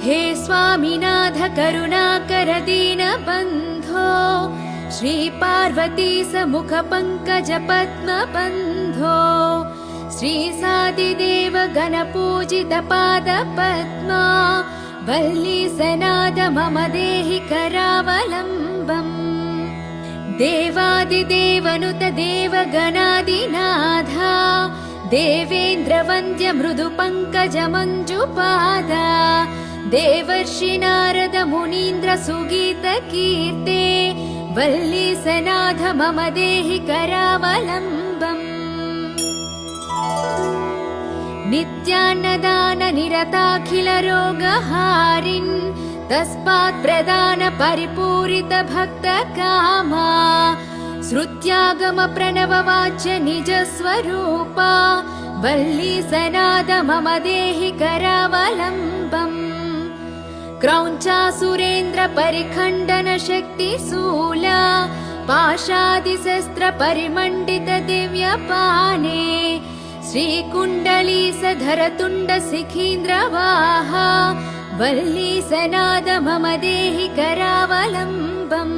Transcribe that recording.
हे स्वामिनाथ करुणाकर दीनबन्धो श्री पार्वती समुख पंकज पद्मबन्धो श्री सादिदेव गणपूजित पाद पद्मा वल्ली सनाद मम देहि करावलम्बम् देवादिदेवनुत देवगणादिनाथा देवेन्द्र वन्द्य मृदु पंकज मंजुपादा देवर्षि नारद मुनीन्द्र सुगीत कीर्ते वल्ली सनाथ मम देहि करावलम्बम् नित्यान्नदान निरताखिल रोगहारिन् तस्मात् प्रदान परिपूरित भक्त कामा श्रुत्यागम प्रणव वाच्य निज स्वरूपा वल्ली सनाद मम देहि करावलम्बम् क्रौञ्चासुरेन्द्र परिखण्डन शक्ति शूला पाशादिशस्त्र परिमण्डित दिव्य पाने श्रीकुण्डली सधर तुण्ड सिखीन्द्र वाहा वल्ली सनाद मम देहि करावलम्बम्